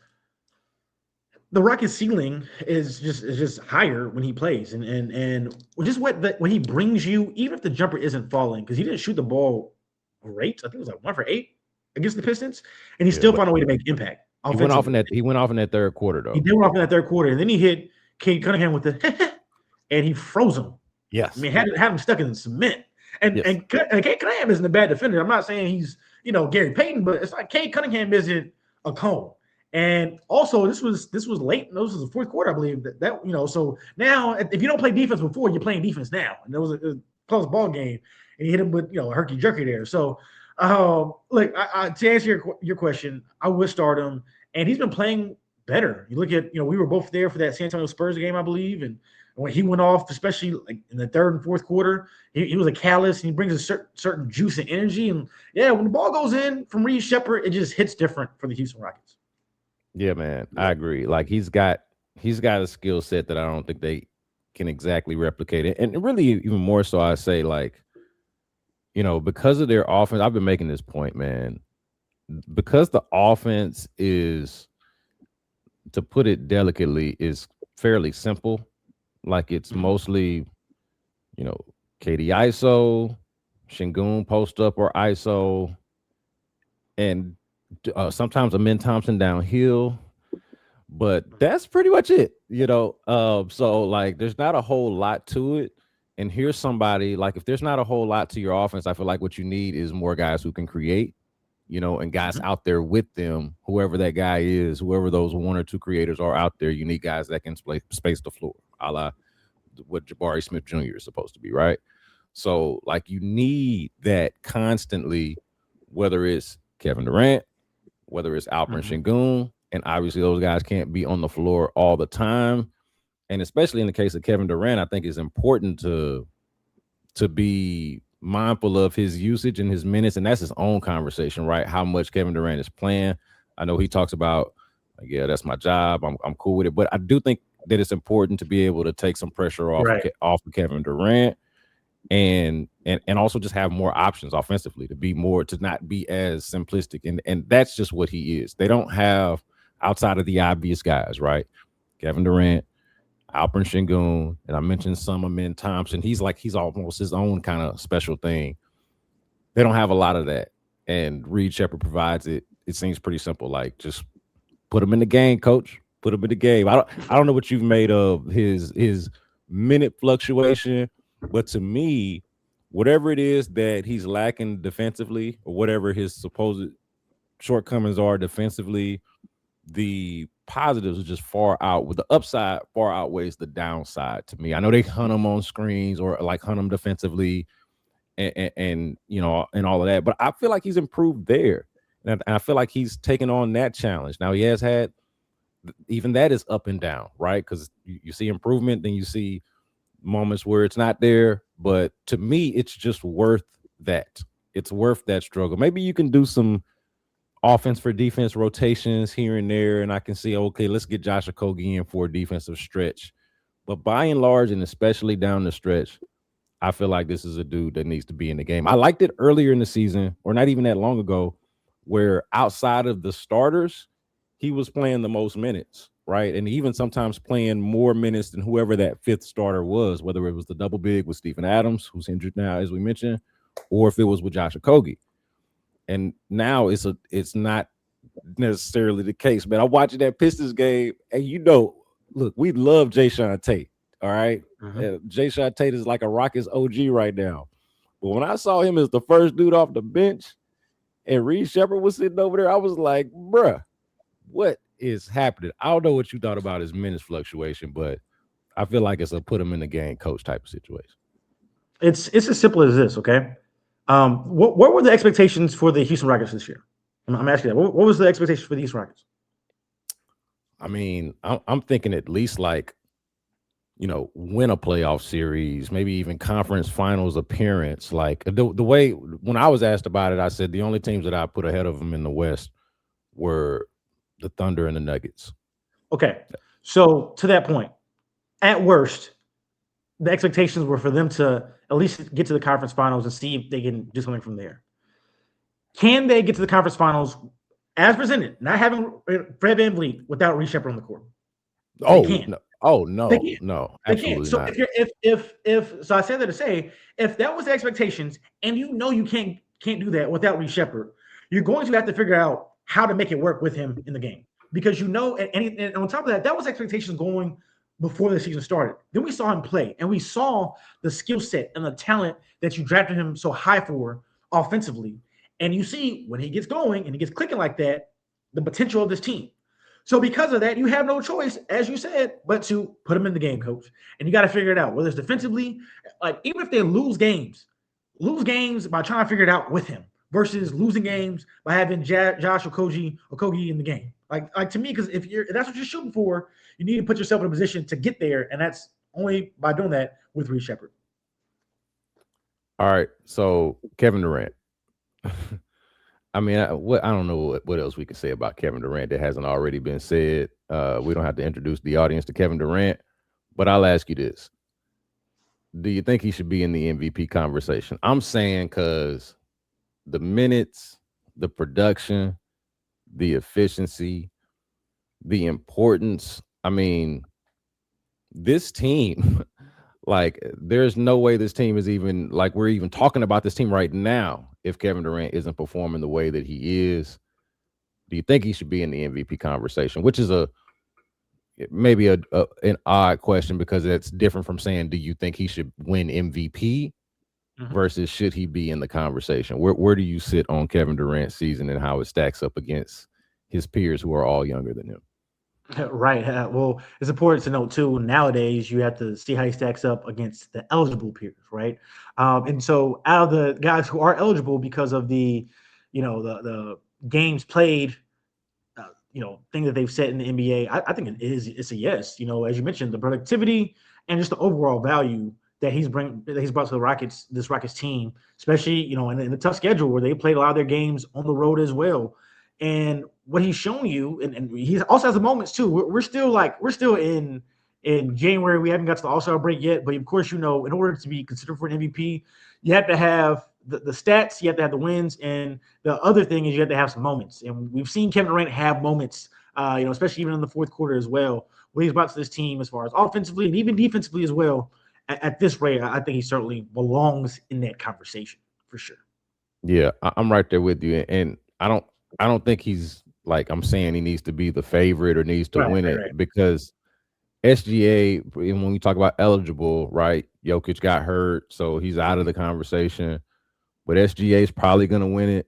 the Rockets ceiling is just higher when he plays, and just when he brings you, even if the jumper isn't falling, because he didn't shoot the ball great. I think it was like 1 for 8 against the Pistons, and he still found a way to make impact. He went off in that third quarter though. He did went off in that third quarter, and then he hit Cade Cunningham with the and he froze him. Yes, I mean had him stuck in cement. And Cade Cunningham isn't a bad defender. I'm not saying he's Gary Payton, but it's like Cade Cunningham isn't a cone. And also, this was late. This was the fourth quarter, I believe. So now if you don't play defense before, you're playing defense now. And it was a close ball game, and he hit him with a herky jerky there. So, to answer your question, I would start him, and he's been playing better. You look at we were both there for that San Antonio Spurs game, I believe, and when he went off, especially like in the third and fourth quarter, he was a catalyst, and he brings a certain juice and energy. And yeah, when the ball goes in from Reed Shepherd, it just hits different for the Houston Rockets. Yeah, man, I agree. Like he's got a skill set that I don't think they can exactly replicate it, and really even more so, I say like, because of their offense. I've been making this point, man, because the offense is, to put it delicately, is fairly simple. Like it's mostly, KD ISO, Sengun post up or ISO, and sometimes Amin Thompson downhill, but that's pretty much it, so like there's not a whole lot to it. And here's somebody, like if there's not a whole lot to your offense, I feel like what you need is more guys who can create, and guys out there with them, whoever that guy is, whoever those one or two creators are out there. You need guys that can space the floor, a la what Jabari Smith Jr. is supposed to be, right? So like you need that constantly, whether it's Kevin Durant, whether it's Alperen Sengun, and obviously those guys can't be on the floor all the time. And especially in the case of Kevin Durant, I think it's important to be mindful of his usage and his minutes, and that's his own conversation, right? How much Kevin Durant is playing. I know he talks about, like, yeah, that's my job. I'm cool with it, but I do think that it's important to be able to take some pressure off of Kevin Durant, and also just have more options offensively, to not be as simplistic, and that's just what he is. They don't have, outside of the obvious guys, right? Kevin Durant, Alperen Sengun, and I mentioned Amin Thompson. He's almost his own kind of special thing. They don't have a lot of that, and Reed Shepherd provides it. It seems pretty simple. Like, just put him in the game, coach. Put him in the game. I don't know what you've made of his minute fluctuation, but to me, whatever it is that he's lacking defensively, or whatever his supposed shortcomings are defensively, the positives are just the upside far outweighs the downside to me. I know they hunt him on screens or like hunt him defensively and all of that, but I feel like he's improved there. And I feel like he's taken on that challenge. Now he has had, even that is up and down, right? Because you see improvement, then you see moments where it's not there. But to me, it's just worth that. It's worth that struggle. Maybe you can do some offense for defense rotations here and there, and I can see, okay, let's get Josh Okogie in for a defensive stretch. But by and large, and especially down the stretch, I feel like this is a dude that needs to be in the game. I liked it earlier in the season, or not even that long ago, where outside of the starters, he was playing the most minutes, right? And even sometimes playing more minutes than whoever that fifth starter was, whether it was the double big with Stephen Adams, who's injured now, as we mentioned, or if it was with Josh Okogie. And now it's not necessarily the case. Man, I'm watching that Pistons game, and look, we love Jay Sean Tate. All right. Mhm. Jay Sean Tate is like a Rockets OG right now. But when I saw him as the first dude off the bench and Reed Shepard was sitting over there, I was like, bruh, what is happening? I don't know what you thought about his minutes fluctuation, but I feel like it's a put him in the game coach type of situation. It's as simple as this. Okay. What were the expectations for the Houston Rockets this year? I'm asking that. What was the expectation for the Houston Rockets? I mean, I'm thinking at least like, win a playoff series, maybe even conference finals appearance. Like the way when I was asked about it, I said the only teams that I put ahead of them in the West were the Thunder and the Nuggets. Okay. So to that point, at worst, the expectations were for them to at least get to the conference finals and see if they can do something from there. Can they get to the conference finals as presented, not having Fred VanVleet without Reece Shepard on the court? They Oh can. no! Oh They no! can. No! They can. Absolutely So not. if you're if so, I said that to say if that was the expectations, and you know you can't do that without Reece Shepard, you're going to have to figure out how to make it work with him in the game because and on top of that, that was expectations going before the season started. Then we saw him play, and we saw the skill set and the talent that you drafted him so high for offensively. And you see when he gets going and he gets clicking like that, the potential of this team. So because of that, you have no choice, as you said, but to put him in the game, coach. And you got to figure it out. Whether it's defensively, like even if they lose games by trying to figure it out with him versus losing games by having Josh Okogie in the game. Like to me, because if that's what you're shooting for, you need to put yourself in a position to get there, and that's only by doing that with Reece Shepard. All right. So Kevin Durant. I mean, I don't know what else we can say about Kevin Durant that hasn't already been said. We don't have to introduce the audience to Kevin Durant, but I'll ask you this: do you think he should be in the MVP conversation? I'm saying because the minutes, the production, the efficiency, the importance. I mean, this team, like, there's no way this team is even like we're even talking about this team right now if Kevin Durant isn't performing the way that he is. Do you think he should be in the MVP conversation? Which is maybe an odd question because it's different from saying, do you think he should win MVP Mhm. versus should he be in the conversation? Where do you sit on Kevin Durant's season and how it stacks up against his peers who are all younger than him? Right. Well, it's important to note too. Nowadays, you have to see how he stacks up against the eligible peers, right? And so, out of the guys who are eligible because of the games played, thing that they've set in the NBA, I think it's a yes. As you mentioned, the productivity and just the overall value that he's brought to the Rockets team, especially in a tough schedule where they played a lot of their games on the road as well. And what he's shown you, and he also has the moments too. We're still in January. We haven't got to the All Star break yet, but of course, in order to be considered for an MVP, you have to have the stats, you have to have the wins, and the other thing is you have to have some moments. And we've seen Kevin Durant have moments, especially even in the fourth quarter as well, when he's brought to this team as far as offensively and even defensively as well. At this rate, I think he certainly belongs in that conversation for sure. Yeah, I'm right there with you, and I don't think he's like I'm saying he needs to be the favorite or needs to Right, win right, it right. because SGA, and when we talk about eligible, right? Jokic got hurt, so he's out of the conversation. But SGA is probably going to win it.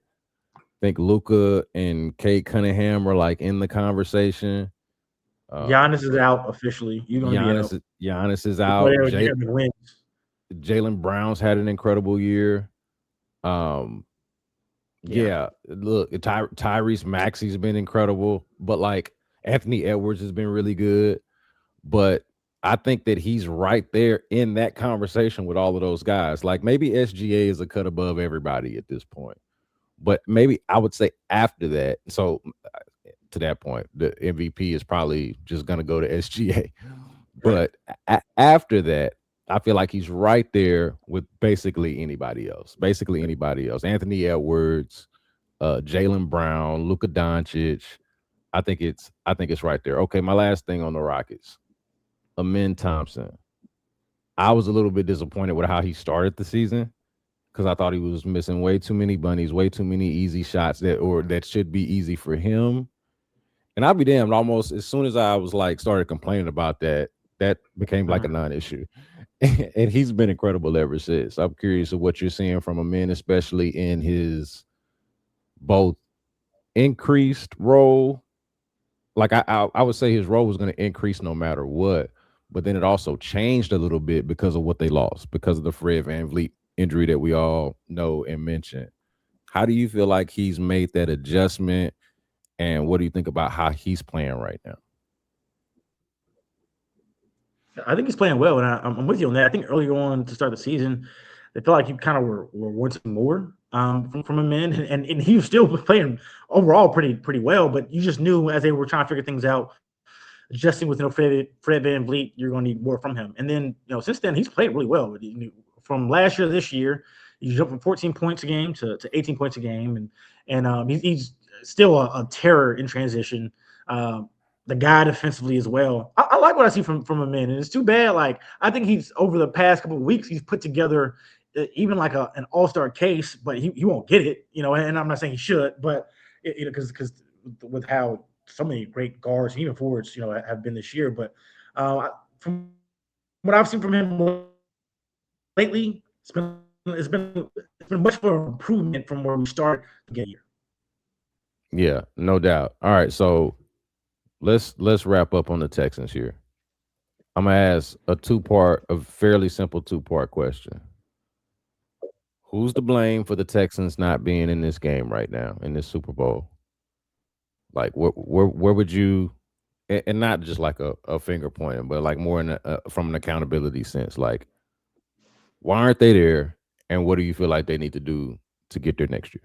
I think Luca and Kate Cunningham are like in the conversation. Giannis is out officially. You're going to be out Giannis is before out. they determine the wins. Jalen Brown's had an incredible year. Um, Yeah. yeah, look, Tyrese Maxey's been incredible, but like Anthony Edwards has been really good. But I think that he's right there in that conversation with all of those guys. Like maybe SGA is a cut above everybody at this point, but maybe I would say after that. So to that point, the MVP is probably just going to go to SGA. Right. But after that, I feel like he's right there with basically anybody else. Basically anybody else. Anthony Edwards, Jalen Brown, Luka Doncic. I think it's right there. Okay, my last thing on the Rockets. Amin Thompson. I was a little bit disappointed with how he started the season because I thought he was missing way too many bunnies, way too many easy shots that should be easy for him. And I'll be damned, almost as soon as I was like started complaining about that, that became like a Mhm. non-issue. And he's been incredible ever since. I'm curious of what you're seeing from Amin, especially in his both increased role. Like I would say his role was going to increase no matter what, but then it also changed a little bit because of what they lost, because of the Fred VanVleet injury that we all know and mentioned. How do you feel like he's made that adjustment, and what do you think about how he's playing right now? I think he's playing well, and I'm with you on that. I think earlier on to start the season, they felt like you kind of were wanting more from him in, and he was still playing overall pretty well. But you just knew as they were trying to figure things out, adjusting with Fred Van Vliet, you're going to need more from him. And then since then he's played really well. From last year to this year, he jumped from 14 points a game to 18 points a game, and he's still a terror in transition. The guy defensively as well. I like what I see from him, and it's too bad. Like I think he's over the past couple of weeks, he's put together even like an all-star case, but he won't get it. And I'm not saying he should, but because with how so many great guards, even forwards, have been this year. But from what I've seen from him lately, it's been much more improvement from where we started to get here. Yeah, no doubt. All right, so let's wrap up on the Texans here. I'm gonna ask a fairly simple two-part question. Who's to blame for the Texans not being in this game right now in this Super Bowl? Like, where would you, and not just like a finger pointing, but like more in from an accountability sense. Like, why aren't they there, and what do you feel like they need to do to get there next year?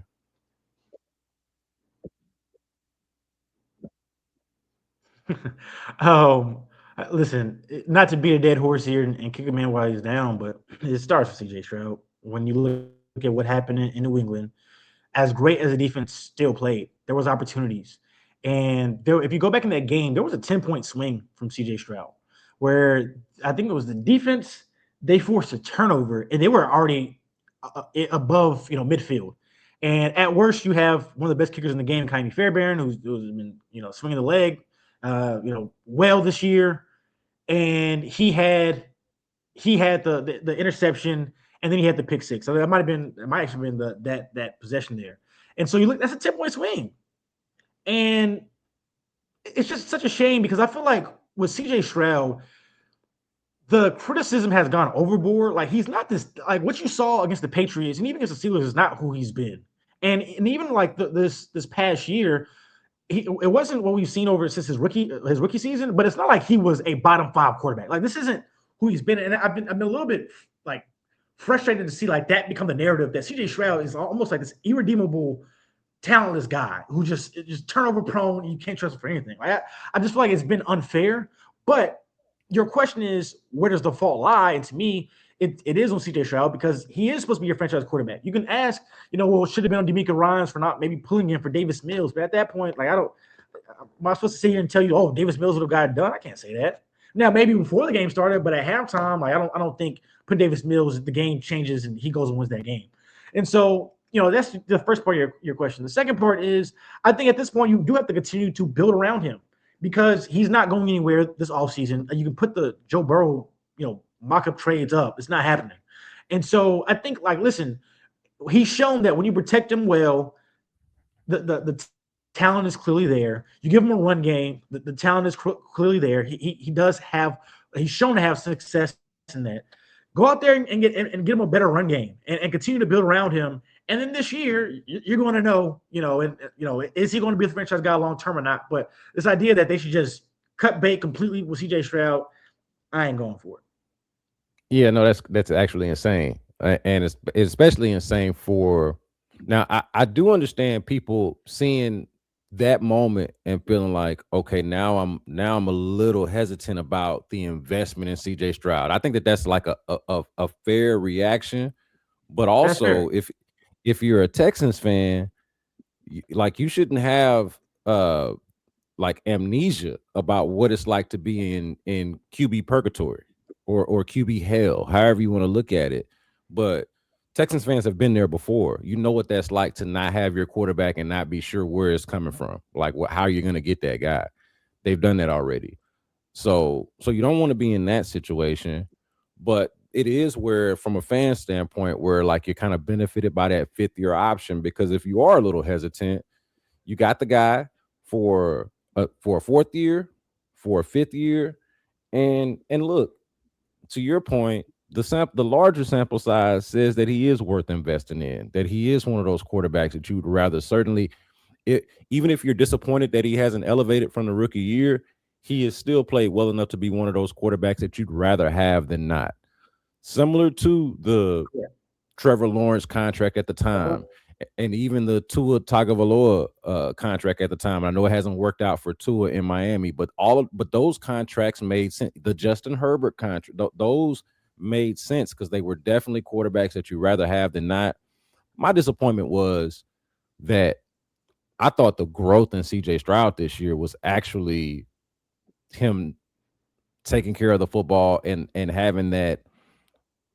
um, Listen, not to beat a dead horse here and kick a man while he's down, but it starts with CJ Stroud. When you look at what happened in New England, as great as the defense still played, there was opportunities. And if you go back in that game, there was a 10-point swing from CJ Stroud, where I think it was the defense, they forced a turnover and they were already above, midfield. And at worst, you have one of the best kickers in the game, Kynie Fairbairn, who's been, swinging the leg, well this year. And he had the interception, and then he had the pick six. So it might actually been that possession there. And so you look, that's a 10-point swing. And it's just such a shame because I feel like with CJ Stroud, the criticism has gone overboard. Like he's not this like what you saw against the Patriots and even against the Steelers is not who he's been. And even like this past year, it wasn't what we've seen over since his rookie season, but it's not like he was a bottom five quarterback. Like this isn't who he's been. And I've been a little bit like frustrated to see like that become the narrative that CJ Stroud is almost like this irredeemable, talentless guy who just turnover prone. You can't trust him for anything. Like I just feel like it's been unfair. But your question is, where does the fault lie? And to me, it is on CJ Stroud because he is supposed to be your franchise quarterback. You can ask, well, should have been on D'Amico Ryans for not maybe pulling in for Davis Mills. But at that point, like, am I supposed to sit here and tell you, oh, Davis Mills would have got it done? I can't say that. Now, maybe before the game started, but at halftime, like, I don't think putting Davis Mills, the game changes and he goes and wins that game. And so, that's the first part of your question. The second part is, I think at this point, you do have to continue to build around him because he's not going anywhere this offseason. You can put the Joe Burrow, mock-up trades up. It's not happening. And so I think, like, listen, he's shown that when you protect him well, the talent is clearly there. You give him a run game, the talent is clearly there. He does have he's shown to have success in that. Go out there and get him a better run game and continue to build around him. And then this year, you're going to know, is he going to be the franchise guy long term or not? But this idea that they should just cut bait completely with CJ Stroud, I ain't going for it. Yeah, no, that's actually insane, and it's especially insane for now. I do understand people seeing that moment and feeling like, okay, now I'm a little hesitant about the investment in CJ Stroud. I think that that's like a fair reaction, but That's fair. also if you're a Texans fan, like you shouldn't have like amnesia about what it's like to be in QB purgatory or QB hell, however you want to look at it. But Texans fans have been there before. You know what that's like to not have your quarterback and not be sure where it's coming from. Like how you're going to get that guy. They've done that already. So you don't want to be in that situation, but it is where from a fan standpoint where like you're kind of benefited by that fifth year option, because if you are a little hesitant, you got the guy for a fourth year, for a fifth year, and look, to your point, the larger sample size says that he is worth investing in. That he is one of those quarterbacks that you would rather certainly, even if you're disappointed that he hasn't elevated from the rookie year, he has still played well enough to be one of those quarterbacks that you'd rather have than not. Similar to the Yeah. Trevor Lawrence contract at the time, and even the Tua Tagovailoa contract at the time. I know it hasn't worked out for Tua in Miami, but those contracts made sense. The Justin Herbert contract, those made sense because they were definitely quarterbacks that you rather have than not. My disappointment was that I thought the growth in CJ Stroud this year was actually him taking care of the football and having that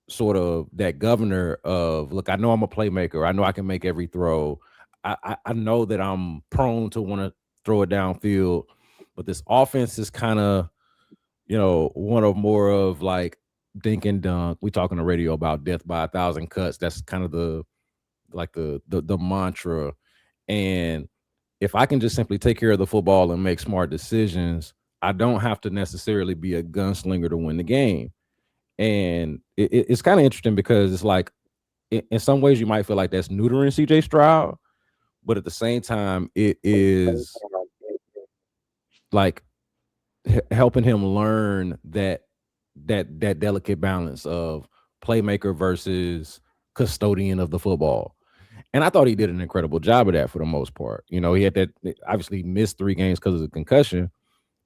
sort of that governor of, look, I know I'm a playmaker. I know I can make every throw. I know that I'm prone to want to throw it downfield, but this offense is kind of, one of more of like dink and dunk. We talk on the radio about death by a thousand cuts. That's kind of the like the mantra. And if I can just simply take care of the football and make smart decisions, I don't have to necessarily be a gunslinger to win the game. And it's kind of interesting because it's like in some ways you might feel like that's neutering CJ Stroud, but at the same time, it is like helping him learn that delicate balance of playmaker versus custodian of the football. And I thought he did an incredible job of that for the most part. He had that, obviously missed 3 games because of the concussion,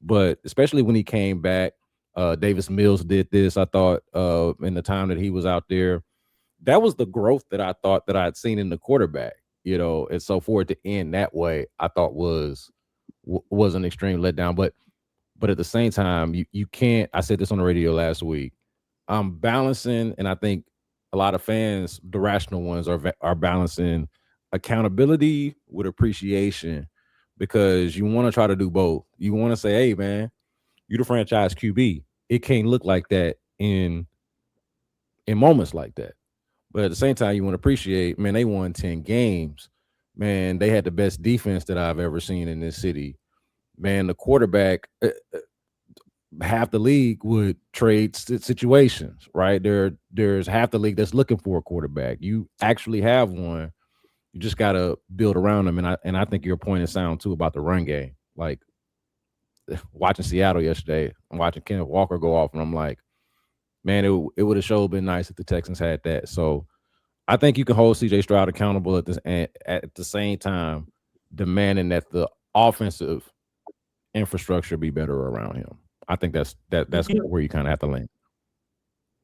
but especially when he came back, Davis Mills did this. I thought in the time that he was out there, that was the growth that I thought that I had seen in the quarterback. And so for it to end that way, I thought was an extreme letdown. But at the same time, you can't. I said this on the radio last week. I'm balancing, and I think a lot of fans, the rational ones, are balancing accountability with appreciation, because you want to try to do both. You want to say, "Hey, man, you the franchise QB. It can't look like that in moments like that." But at the same time, you want to appreciate, man, they won 10 games. Man, they had the best defense that I've ever seen in this city. Man, the quarterback, half the league would trade situations, right? There's half the league that's looking for a quarterback. You actually have one. You just got to build around them. And I think your point is sound too about the run game. Like watching Seattle yesterday, I'm watching Kenneth Walker go off, and I'm like, man, it would have sure been nice if the Texans had that. So I think you can hold CJ Stroud accountable at the same time, demanding that the offensive infrastructure be better around him. I think that's You know, where you kind of have to land.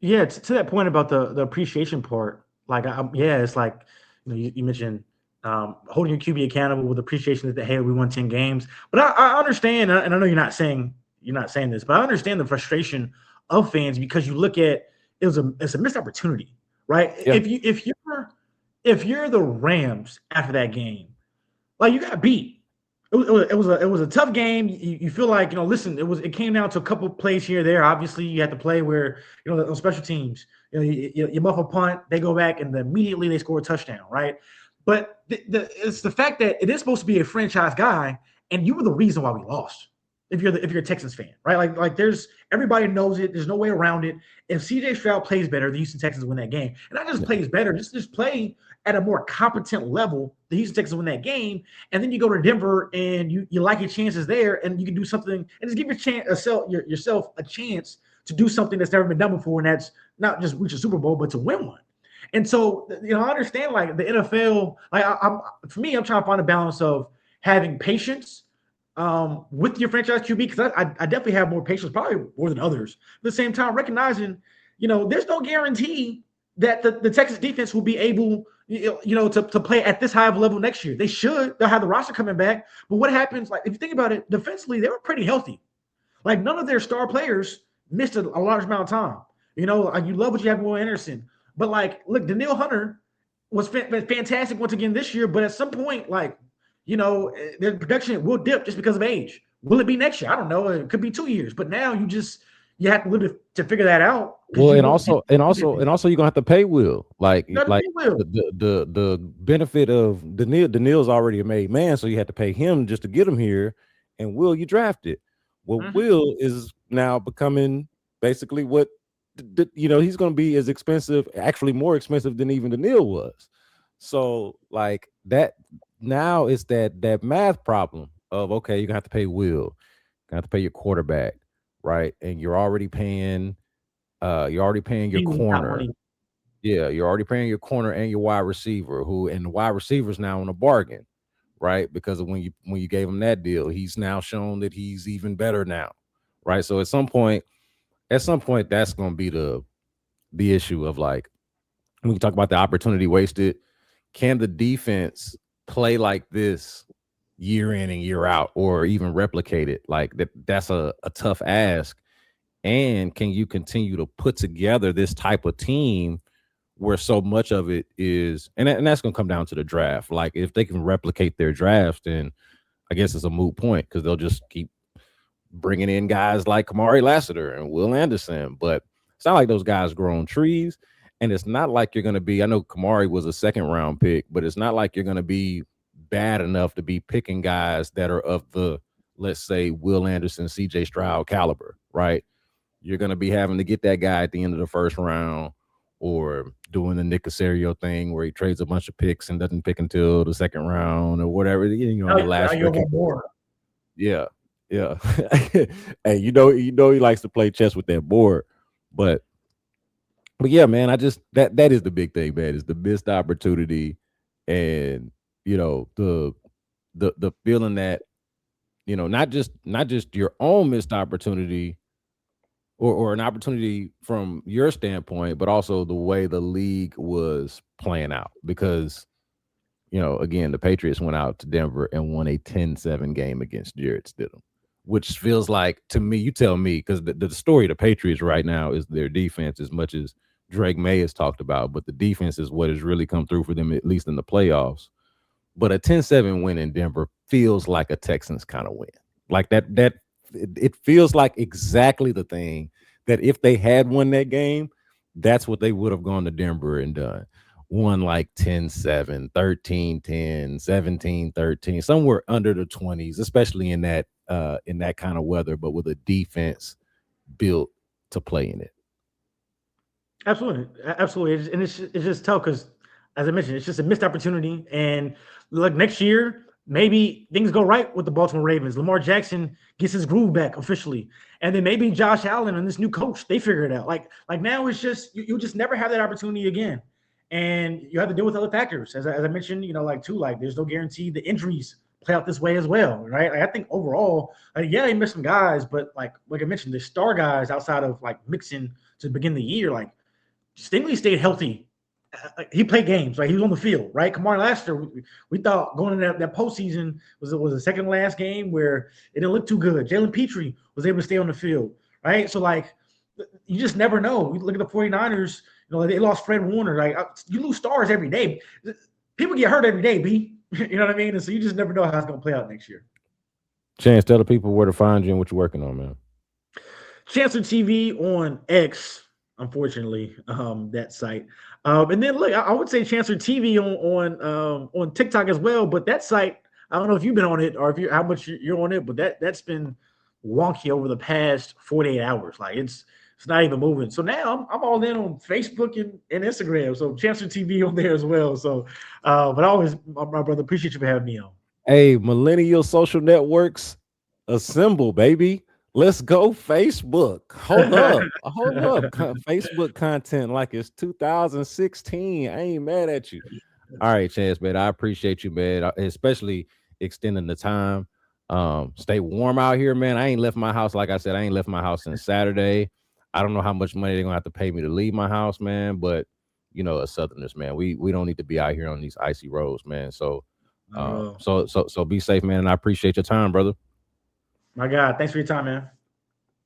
yeah, to that point about the appreciation part, like yeah, it's like you mentioned holding your QB accountable with appreciation that hey, we won 10 games. But I understand, and I know you're not saying this, but I understand the frustration of fans because you look at it's a missed opportunity, right? Yeah, If you're the Rams after that game, like you got beat. It was a tough game. You feel like listen. It came down to a couple plays here or there. Obviously, you had to play where on special teams. You muff a punt, they go back, and immediately they score a touchdown, right? But it's the fact that it is supposed to be a franchise guy, and you were the reason why we lost. If you're a Texans fan, right? Like there's everybody knows it. There's no way around it. If CJ Stroud plays better, the Houston Texans win that game, and not just yeah, plays better, just play at a more competent level. The Houston Texans win that game, and then you go to Denver and you like your chances there, and you can do something and just give yourself a chance to do something that's never been done before, and that's not just reach a Super Bowl, but to win one. And so, I understand like the NFL. Like I'm for me, I'm trying to find a balance of having patience with your franchise QB, because I definitely have more patience, probably more than others. At the same time, recognizing, there's no guarantee that the Texas defense will be able, to play at this high of a level next year. They should. They'll have the roster coming back. But what happens, like, if you think about it, defensively, they were pretty healthy. Like, none of their star players missed a large amount of time. You love what you have with Will Anderson. But, like, look, Danielle Hunter was fantastic once again this year. But at some point, like, their production will dip just because of age. Will it be next year? I don't know. It could be 2 years. But now you have to live to figure that out. Well, and also, you're gonna have to pay Will. Like Will. the benefit of Daniil's already a made man, so you have to pay him just to get him here. And Will, you drafted. Well, Will is now becoming basically what he's gonna be as expensive, actually more expensive than even Daniil was. So like that now it's that math problem of, okay, you're gonna have to pay Will, you're gonna have to pay your quarterback, right? And you're already paying your corner. Yeah, you're already paying your corner and your wide receiver, and the wide receiver's now on a bargain, right? Because of when you gave him that deal, he's now shown that he's even better now, right? So at some point, that's going to be the issue of, like, when you talk about the opportunity wasted. Can the defense play like this year in and year out, or even replicate it? Like that's a tough ask. And can you continue to put together this type of team where so much of it is, and that's going to come down to the draft. Like, if they can replicate their draft, then I guess it's a moot point, because they'll just keep bringing in guys like Kamari Lassiter and Will Anderson. But it's not like those guys grow on trees. And it's not like you're going to be, I know Kamari was a second round pick, but it's not like you're going to be bad enough to be picking guys that are of the, let's say, Will Anderson, CJ Stroud caliber, right? You're going to be having to get that guy at the end of the first round, or doing the Nick Caserio thing where he trades a bunch of picks and doesn't pick until the second round or whatever. The last year. Yeah. Hey, he likes to play chess with that board. But yeah, man, I just that is the big thing, man, is the missed opportunity, and the feeling that not just your own missed opportunity, or an opportunity from your standpoint, but also the way the league was playing out. Because, again, the Patriots went out to Denver and won a 10-7 game against Jarrett Stidham, which feels like, to me, you tell me, because the story of the Patriots right now is their defense, as much as Drake May has talked about, but the defense is what has really come through for them, at least in the playoffs. But a 10-7 win in Denver feels like a Texans kind of win. Like that it feels like exactly the thing that if they had won that game, that's what they would have gone to Denver and done. Won like 10-7, 13-10, 17-13, somewhere under the 20s, especially in that kind of weather, but with a defense built to play in it. Absolutely. And it's just tough because, as I mentioned, it's just a missed opportunity. And like next year, maybe things go right with the Baltimore Ravens. Lamar Jackson gets his groove back officially. And then maybe Josh Allen and this new coach, they figure it out. Like now it's just, you just never have that opportunity again. And you have to deal with other factors. As I mentioned, there's no guarantee the injuries play out this way as well, right? Like, I think overall, they missed some guys, but like I mentioned, the star guys outside of like Mixon to begin the year, like Stingley stayed healthy. He played games, right? He was on the field, right? Kamari Lassiter, we thought going into that postseason was the second last game where it didn't look too good. Jalen Petrie was able to stay on the field, right? So, like, you just never know. You look at the 49ers, they lost Fred Warner. Like, you lose stars every day. People get hurt every day, B. You know what I mean? And so you just never know how it's going to play out next year. Chance, tell the people where to find you and what you're working on, man. Chancellor TV on X, unfortunately, that site. And then look, I would say Chancellor TV on TikTok as well. But that site, I don't know if you've been on it or how much you're on it, but that's been wonky over the past 48 hours. Like it's not even moving. So now I'm all in on Facebook and Instagram. So Chancellor TV on there as well. So, but my brother, appreciate you for having me on. Hey, millennial social networks, assemble, baby. Let's go, Facebook. Hold up. Facebook content like it's 2016. I ain't mad at you. All right, Chance, man. I appreciate you, man. Especially extending the time. Stay warm out here, man. I ain't left my house. Like I said, I ain't left my house since Saturday. I don't know how much money they're gonna have to pay me to leave my house, man. But as Southerners, man, we don't need to be out here on these icy roads, man. So, Not at all. so be safe, man. And I appreciate your time, brother. My God, thanks for your time, man.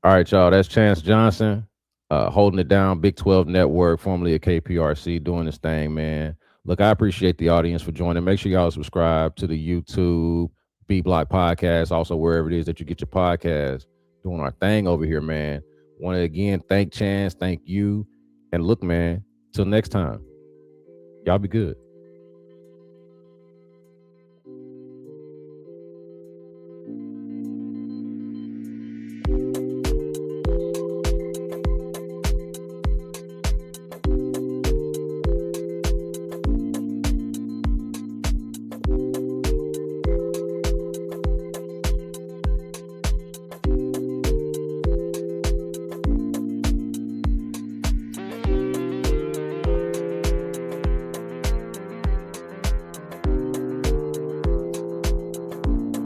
All right, y'all. That's Chance Johnson, holding it down. Big 12 Network, formerly a KPRC, doing this thing, man. Look, I appreciate the audience for joining. Make sure y'all subscribe to the YouTube B Block Podcast, also wherever it is that you get your podcast. Doing our thing over here, man. Want to again thank Chance, thank you, and look, man. Till next time, y'all be good.